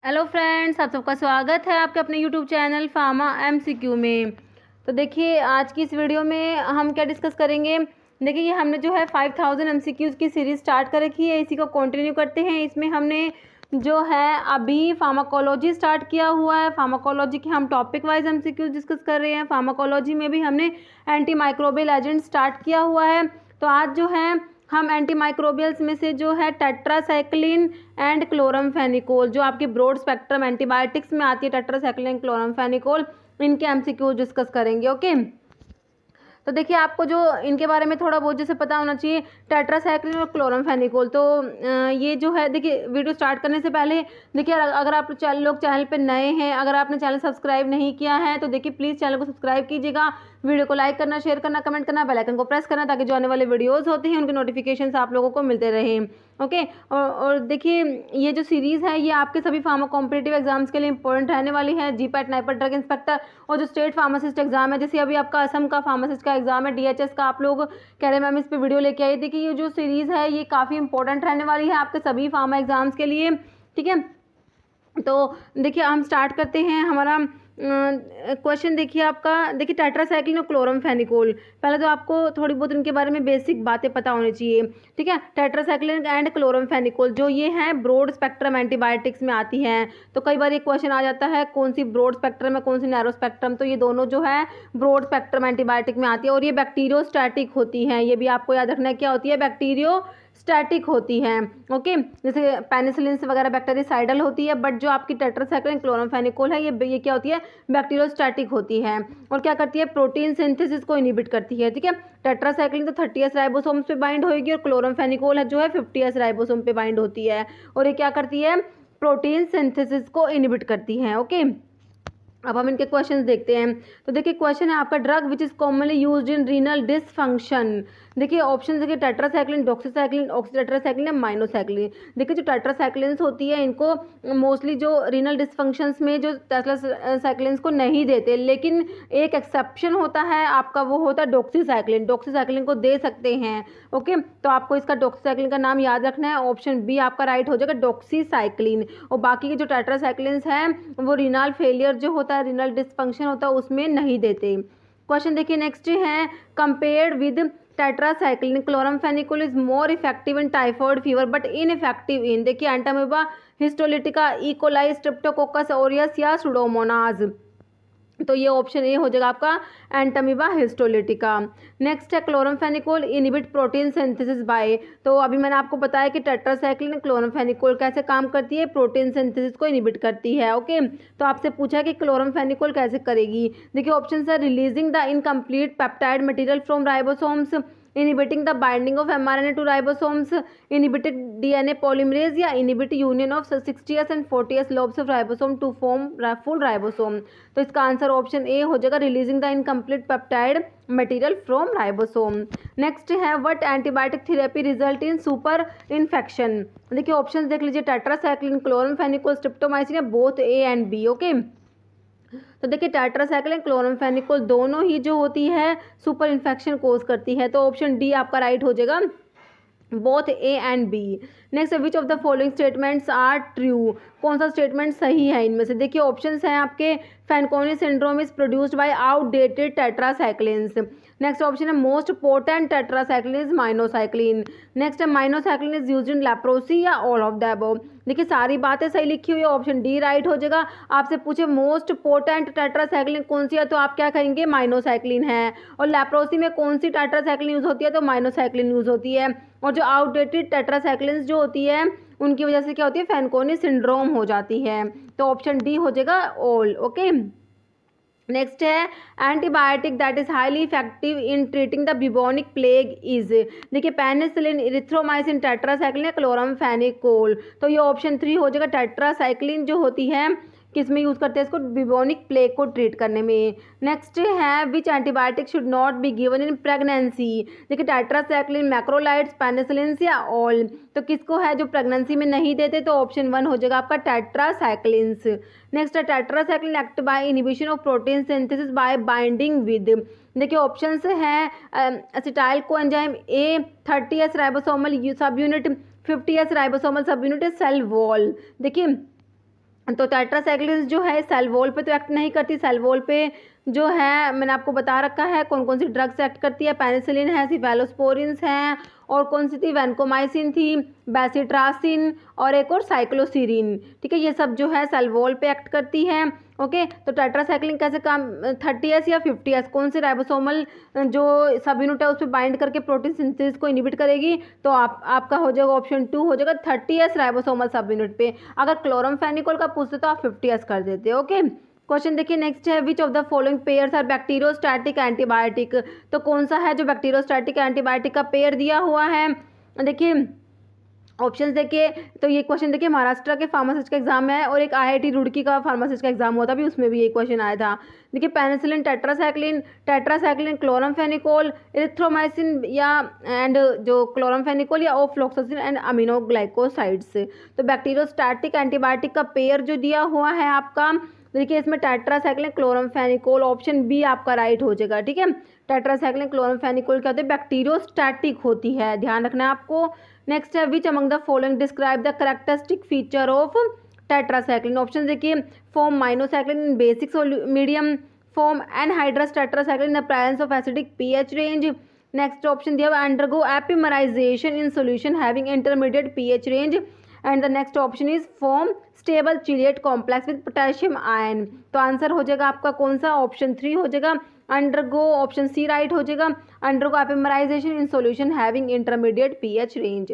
Hello friends, आप सबका स्वागत है आपके अपने यूट्यूब चैनल फार्मा एमसीक्यू में। तो देखिए, आज की इस वीडियो में हम क्या डिस्कस करेंगे। देखिए, ये हमने जो है 5000 एमसीक्यूज़ की सीरीज़ स्टार्ट कर रखी है, इसी को कंटिन्यू करते हैं। इसमें हमने जो है अभी फार्माकोलॉजी स्टार्ट किया हुआ है। फार्माकोलॉजी के हम टॉपिक वाइज एमसीक्यूज़ डिस्कस कर रहे हैं। फार्माकोलॉजी में भी हमने एंटी माइक्रोबियल एजेंट स्टार्ट किया हुआ है। तो आज जो है हम एंटी माइक्रोबियल्स में से जो है टेट्रासाइक्लिन एंड क्लोरमफेनिकोल, जो आपकी ब्रॉड स्पेक्ट्रम एंटीबायोटिक्स में आती है, टेट्रासाइक्लिन क्लोरमफेनिकोल, इनके एमसीक्यू डिस्कस करेंगे। ओके, तो देखिए, आपको जो इनके बारे में थोड़ा बहुत जैसे पता होना चाहिए, टेट्रासाइक्लिन और क्लोरमफेनिकोल। तो ये जो है, देखिए, वीडियो स्टार्ट करने से पहले देखिए, अगर आप चैनल पे नए हैं, अगर आपने चैनल सब्सक्राइब नहीं किया है तो देखिए प्लीज़ चैनल को सब्सक्राइब कीजिएगा, वीडियो को लाइक करना, शेयर करना, कमेंट करना, बेल आइकन को प्रेस करना, ताकि जो आने वाले वीडियोज़ होते हैं उनके नोटिफिकेशन आप लोगों को मिलते रहें। ओके, और देखिए, ये जो सीरीज़ है ये आपके सभी फार्मा कॉम्पिटिटिव एग्जाम्स के लिए इंपॉर्टेंट रहने वाली है। जीपैट, नाइपर, ड्रग इंस्पेक्टर और जो स्टेट फार्मासिस्ट एग्जाम है, जैसे अभी आपका असम का फार्मासिस्ट का एग्जाम है, डीएचएस का, आप लोग कह रहे हैं मैम इस पर वीडियो लेके आइए। देखिए, ये जो सीरीज़ है ये काफ़ी इंपॉर्टेंट रहने वाली है आपके सभी फार्मा एग्जाम्स के लिए। ठीक है, तो देखिए, हम स्टार्ट करते हैं हमारा क्वेश्चन। देखिए आपका, देखिए, टेट्रासाइक्लिन और क्लोरमफेनिकोल, पहले तो आपको थोड़ी बहुत इनके बारे में बेसिक बातें पता होनी चाहिए। ठीक है, टेट्रासाइक्लिन एंड क्लोरमफेनिकोल जो ये हैं ब्रॉड स्पेक्ट्रम एंटीबायोटिक्स में आती हैं। तो कई बार एक क्वेश्चन आ जाता है कौन सी ब्रॉड स्पेक्ट्रम है, कौन सी नैरो स्पेक्ट्रम। तो ये दोनों जो है ब्रॉड स्पेक्ट्रम एंटीबायोटिक में आती है और ये बैक्टीरियोस्टैटिक होती हैं। ये भी आपको याद रखना है, क्या होती है, बैक्टीरियो स्टैटिक होती है। ओके, जैसे पेनिसिलिन वगैरह बैक्टीरियासाइडल होती है, बट जो आपकी टेट्रासाइक्लिन क्लोरमफेनिकोल है ये क्या होती है, बैक्टीरियोस्टैटिक होती है। और क्या करती है, प्रोटीन सिंथेसिस को इनिबिट करती है। ठीक है, टेट्रासाइक्लिन तो 30S राइबोसोम्स पे बाइंड होगी और क्लोरमफेनिकोल है जो है 50S राइबोसोम पे बाइंड होती है। और ये क्या करती है, प्रोटीन सिंथेसिस को इनिबिट करती है। ओके, अब हम इनके क्वेश्चंस देखते हैं। तो देखिए, क्वेश्चन है आपका, drug which is commonly used in renal dysfunction. देखिए ऑप्शन देखिए, टेट्रासाइक्लिन, डॉक्सीसाइक्लिन, ऑक्सीटेट्रासाइक्लिन या माइनोसाइक्लिन। देखिए, जो टेट्रासाइक्लिन्स होती है इनको मोस्टली जो रीनल डिसफंक्शंस में जो टेट्रासाइक्लिन्स को नहीं देते, लेकिन एक एक्सेप्शन होता है आपका, वो होता है डॉक्सीसाइक्लिन। डॉक्सीसाइक्लिन को दे सकते हैं। ओके, तो आपको इसका डॉक्सीसाइक्लिन का नाम याद रखना है। ऑप्शन बी आपका राइट हो जाएगा, डॉक्सीसाइक्लिन। और बाकी के जो टेट्रासाइक्लिन्स हैं वो रीनल फेलियर जो होता है, रीनल डिसफंक्शन होता है, उसमें नहीं देते। क्वेश्चन देखिए नेक्स्ट है, compared with tetracycline chloramphenicol is more effective in typhoid fever but ineffective in, देखिए, entamoeba histolytica, E coli, streptococcus aureus या सुडोमोनाज। तो ये ऑप्शन ए हो जाएगा आपका, एंटामीबा हिस्टोलिटिका। नेक्स्ट है, chloramphenicol inhibit protein synthesis by. तो अभी मैंने आपको बताया कि टेट्रासाइक्लिन क्लोरमफेनिकोल कैसे काम करती है, प्रोटीन सिंथेसिस को इनिबिट करती है। ओके, तो आपसे पूछा कि क्लोरमफेनिकोल कैसे करेगी। देखिए ऑप्शन है, releasing the incomplete peptide material from ribosomes, inhibiting the binding of mRNA to ribosomes, inhibiting DNA polymerase या inhibit union of 60S and 40S lobes of ribosome to form full ribosome। तो इसका answer option A हो जाएगा, releasing the incomplete peptide material from ribosome. Next है, what antibiotic therapy result in super infection. देखिए option देख लीजिए, tetracycline, chloramphenicol, streptomycin या both A and B. Okay, तो देखिए, टेट्रासाइक्लिन, क्लोरमफेनिकोल दोनों ही जो होती है सुपर इन्फेक्शन कोज करती है। तो ऑप्शन डी आपका राइट हो जाएगा, both A and B. Next, which of the following statements are true, कौन सा स्टेटमेंट सही है इनमें से। देखिए ऑप्शंस हैं आपके, Fanconi syndrome is produced by outdated tetracyclines. Next option है, most potent tetracycline is minocycline. Next है, minocycline is used in leprosy या ऑल ऑफ द अबव। देखिए सारी बातें सही लिखी हुई है, ऑप्शन डी राइट हो जाएगा। आपसे पूछे मोस्ट पोटेंट टेट्रासाइक्लिन कौन सी है, तो आप क्या कहेंगे, माइनोसाइक्लिन है। और लेप्रोसी में कौन सी टेट्रासाइक्लिन यूज होती है, तो माइनोसाइक्लिन यूज होती है। और जो आउटडेटेड टेट्रासाइक्लिन जो होती है उनकी वजह से क्या होती है, फैनकोनी सिंड्रोम हो जाती है। तो ऑप्शन डी हो जाएगा ऑल। ओके, नेक्स्ट है, antibiotic that is highly effective in treating the bubonic plague is. देखिए पेनिसिलिन, इरिथ्रोमाइसिन, टेट्रासाइक्लिन या क्लोरमफेनिकोल। तो ये ऑप्शन 3 हो जाएगा, टेट्रासाइक्लिन जो होती है किस में यूज़ करते हैं इसको, ब्यूबोनिक प्लेग को ट्रीट करने में। नेक्स्ट है, which antibiotic should not be given in pregnancy. देखिए टेट्रासाइक्लिन, मैक्रोलाइड्स, पेनिसिलिन या ऑल। तो किसको है जो प्रेगनेंसी में नहीं देते, तो ऑप्शन 1 हो जाएगा आपका, टेट्रासाइक्लिन्स। नेक्स्ट है, tetracycline act by inhibition of protein synthesis by binding with. देखिए ऑप्शंस हैं, acetyl coenzyme A, 30S ribosomal sub unit, 50S ribosomal sub unit, cell wall. देखिए तो टेट्रासाइक्लिन जो है सेल वॉल पे तो एक्ट नहीं करती, सेल वॉल पे जो है मैंने आपको बता रखा है कौन कौन सी ड्रग्स एक्ट करती है। पेनिसिलिन है, सिफेलोस्पोरिन्स हैं, और कौन सी थी, वैनकोमाइसिन थी, बेसिट्रासिन और एक और साइक्लोसीरिन। ठीक है, ये सब जो है सेल वॉल पे एक्ट करती है। ओके, तो टेट्रासाइक्लिन कैसे काम, 30S या 50S कौन से राइबोसोमल जो सब यूनिट है उस पर बाइंड करके प्रोटीन सिंथेसिस को इनिबिट करेगी, तो आपका हो जाएगा ऑप्शन 2 हो जाएगा 30S राइबोसोमल सब यूनिट पे। अगर क्लोरमफेनिकोल का पूछते तो आप 50S कर देते। ओके, क्वेश्चन देखिए नेक्स्ट है, which of the following pairs are bacteriostatic antibiotic. तो कौन सा है जो बैक्टीरियोस्टैटिक एंटीबायोटिक का पेयर दिया हुआ है। देखिए ऑप्शंस देखिए, तो ये क्वेश्चन देखिए महाराष्ट्र के फार्मासिस्ट का एग्जाम में है, और एक IIT रुड़की का फार्मासिस्ट का एग्जाम हुआ था भी, उसमें भी ये क्वेश्चन आया था। देखिए पेनिसिलिन, टेट्रासाइक्लिन, क्लोरमफेनिकोल, इरिथ्रोमाइसिन या एंड जो क्लोरमफेनिकोल या ओफ्लॉक्सासिन एंड अमीनोग्लाइकोसाइड्स। तो बैक्टीरियोस्टैटिक एंटीबायोटिक का पेयर जो दिया हुआ है आपका, देखिए इसमें टेट्रासाइक्लिन, क्लोरमफेनिकोल, ऑप्शन बी आपका राइट हो जाएगा। ठीक है, टेट्रासाइक्लिन, क्लोरमफेनिकोल क्या होते हैं, बैक्टीरियोस्टैटिक होती है, ध्यान रखना है आपको। नेक्स्ट है, which among the following describe the characteristic feature of tetracycline. Option देखिए, form minocycline in basic medium, form anhydrous tetracycline in the presence of acidic pH range. Next option दिया हुआ, undergo epimerisation in solution having intermediate pH range. And the next option is form stable chelate complex with potassium ion. तो answer हो जाएगा आपका कौन सा, option 3 हो जाएगा, अंडरगो, ऑप्शन सी राइट हो जाएगा, undergo epimerisation in solution having intermediate pH range.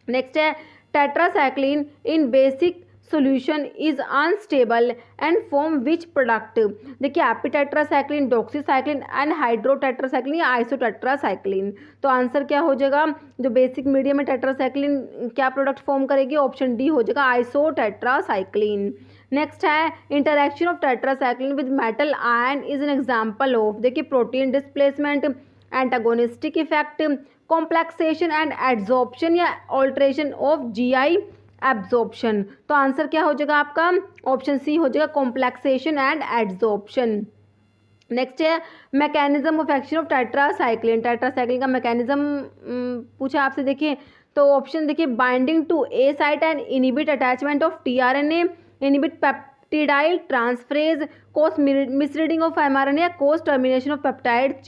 Next है, tetracycline in basic solution is unstable and form which product। देखिए एपिटेट्रासाइक्लिन, डॉक्सीसाइक्लिन, एनहाइड्रोटेट्रासाइक्लिन या आइसोटेट्रासाइक्लिन। तो आंसर क्या हो जाएगा, जो बेसिक मीडियम में टेट्रासाइक्लिन क्या प्रोडक्ट फॉर्म करेगी, ऑप्शन डी हो जाएगा आइसोटेट्रासाइक्लिन। नेक्स्ट है, interaction of tetracycline with metal ion is an example of. देखिए protein displacement, antagonistic effect, complexation and adsorption या ऑल्ट्रेशन ऑफ GI एब्जॉर्प्शन। तो आंसर क्या हो जाएगा आपका, ऑप्शन सी हो जाएगा, कॉम्प्लेक्सेशन एंड एड्सॉर्प्शन। नेक्स्ट है, mechanism of action of tetracycline. Tetracycline का मैकेनिज्म पूछा आपसे, देखिए तो ऑप्शन देखिए, binding to A site and inhibit attachment of tRNA, inhibit peptidyl transferase, causes misreading of mRNA, causes termination of peptide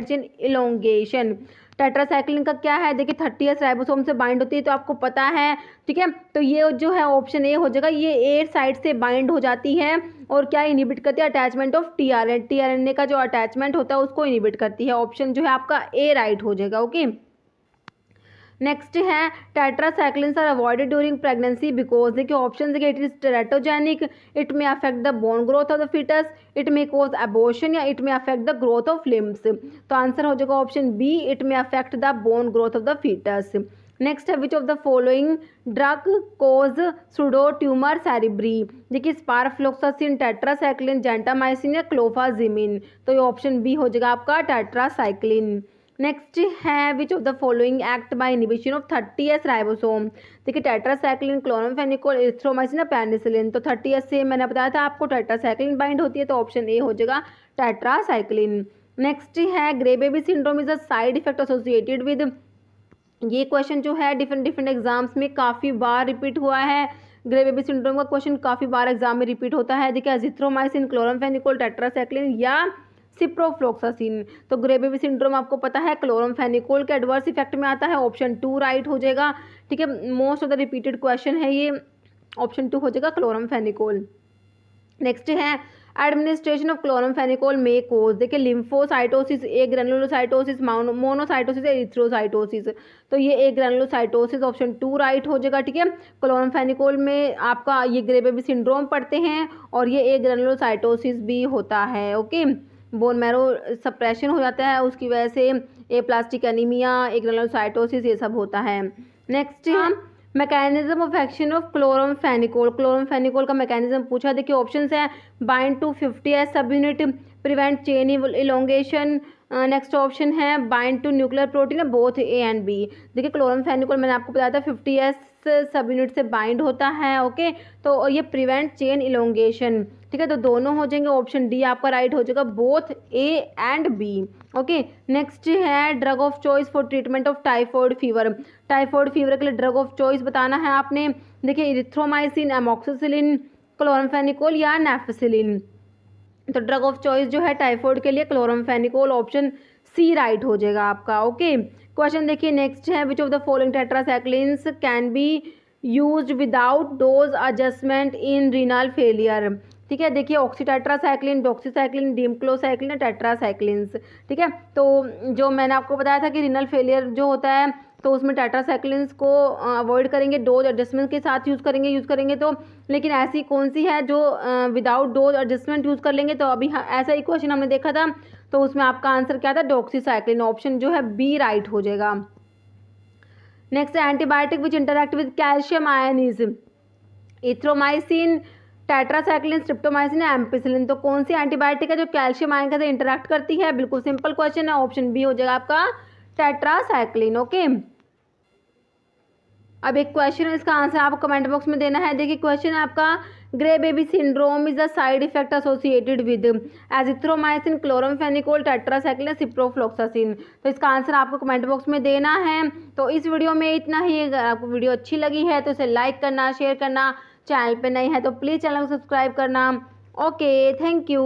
chain elongation. Tetracycline का क्या है, देखिए 30S राइबोसोम से बाइंड होती है, तो आपको पता है। ठीक है, तो ये जो है ऑप्शन ए हो जाएगा, ये ए साइड से बाइंड हो जाती है और क्या इनिबिट करती है, अटैचमेंट ऑफ tRNA का जो अटैचमेंट होता है उसको इनिबिट करती है। ऑप्शन जो है आपका ए राइट हो जाएगा। ओके, नेक्स्ट है, tetracyclines are avoided during pregnancy because. देखिए ऑप्शन देखिए, it is teratogenic, it may affect the bone growth of the foetus, it may cause abortion या it may affect the growth of limbs. तो answer हो जाएगा option B, it may affect the bone growth of the foetus. Next है, which of the following drug causes pseudo tumour cerebri. देखिए sparfloxacin, tetracycline, gentamicin या क्लोफाजिमिन। तो ये option B हो जाएगा आपका टेट्रासाइक्लिन। नेक्स्ट है, which of the following act by inhibition of 30S ribosome. देखिए टेट्रासाइक्लिन, क्लोरमफेनिकोल, इरिथ्रोमाइसिन या पेनिसिलिन। तो 30S से मैंने बताया था आपको टेट्रासाइक्लिन बाइंड होती है, तो ऑप्शन ए हो जाएगा टेट्रासाइक्लिन। नेक्स्ट है, grey baby syndrome is a side effect associated with. ये क्वेश्चन जो है डिफरेंट एग्जाम्स में काफ़ी बार रिपीट हुआ है। ग्रे बेबी सिंड्रोम का क्वेश्चन काफ़ी बार एग्जाम में रिपीट होता है। देखिए एजिथ्रोमाइसिन, क्लोरमफेनिकोल, टेट्रासाइक्लिन या सिप्रोफ्लोक्सासिन। तो ग्रे बेबी सिंड्रोम आपको पता है क्लोरमफेनिकोल के एडवर्स इफेक्ट में आता है, ऑप्शन 2 राइट हो जाएगा। ठीक है, most of the repeated question है ये, ऑप्शन 2 हो जाएगा क्लोरमफेनिकोल। नेक्स्ट है, एडमिनिस्ट्रेशन ऑफ क्लोरमफेनिकोल मे कोज। देखिए लिम्फोसाइटोसिस, ए ग्रेनुलोसाइटोसिस, मोनोसाइटोसिस या इथ्रोसाइटोसिस। तो ये ए ग्रेनुलोसाइटोसिस, ऑप्शन 2 राइट हो जाएगा। ठीक है, क्लोरमफेनिकोल में आपका ये ग्रे बेबी सिंड्रोम पढ़ते हैं और ये ए ग्रेनुलोसाइटोसिस भी होता है। ओके, बोन मैरो सप्रेशन हो जाता है उसकी वजह से, ए प्लास्टिक एनीमिया, ए ग्रेनुलोसाइटोसिस, ये सब होता है। नेक्स्ट है, mechanism of action of chloramphenicol. Chloramphenicol का मैकेनिज्म पूछा, देखिए ऑप्शंस है, bind to 50S sub unit, prevent chain elongation, next option है बाइंड टू न्यूक्लियर प्रोटीन है बोथ ए एंड बी। देखिए क्लोरामफेनिकोल मैंने आपको बताया था 50s सब यूनिट से बाइंड होता है, ओके। तो ये प्रिवेंट चेन इलोंगेशन, ठीक है, तो दोनों हो जाएंगे। ऑप्शन डी आपका राइट हो जाएगा, both A and B, okay. Next है drug of choice for treatment of typhoid fever. Typhoid fever के लिए ड्रग ऑफ चॉइस बताना है आपने। देखिए इरिथ्रोमाइसिन, एमोक्सिसिलिन, क्लोरामफेनिकोल या नेफेसिलिन। तो ड्रग ऑफ चॉइस जो है टाइफॉइड के लिए क्लोरामफेनिकोल, ऑप्शन सी राइट हो जाएगा आपका, ओके। क्वेश्चन देखिए नेक्स्ट है, which of the following tetracyclines can be used without dose adjustment in renal failure. ठीक है, देखिए ऑक्सीटेट्रासाइक्लिन, डॉक्सीसाइक्लिन, डीमक्लोसाइक्लिन, टेट्रासाइक्लिन्स। ठीक है, तो जो मैंने आपको बताया था कि रीनल फेलियर जो होता है तो उसमें टेट्रासाइक्लिन्स को अवॉइड करेंगे, डोज एडजस्टमेंट के साथ यूज़ करेंगे तो। लेकिन ऐसी कौन सी है जो विदाउट डोज एडजस्टमेंट यूज़ कर लेंगे? तो अभी ऐसा ही क्वेश्चन हमने देखा था, तो उसमें आपका आंसर क्या था? डॉक्सीसाइक्लिन, ऑप्शन जो है बी राइट हो जाएगा। Next antibiotic which interact with calcium ion is erythromycin, tetracycline, streptomycin या एम्पिसिलिन। तो कौन सी एंटीबायोटिक है जो कैल्शियम आयन के साथ इंटरैक्ट करती है? बिल्कुल सिंपल क्वेश्चन है, ऑप्शन बी हो जाएगा आपका टेट्रासाइक्लिन, ओके। अब एक क्वेश्चन है, इसका आंसर आपको कमेंट बॉक्स में देना है। देखिए क्वेश्चन है आपका, grey baby syndrome is the side effect associated with azithromycin, chloramphenicol, tetracycline, ciprofloxacin. तो इसका आंसर आपको कमेंट बॉक्स में देना है। तो इस वीडियो में इतना ही। अगर आपको वीडियो अच्छी लगी है तो इसे लाइक करना, शेयर करना, चैनल पे नए हैं तो प्लीज़ चैनल को सब्सक्राइब करना, ओके, थैंक यू।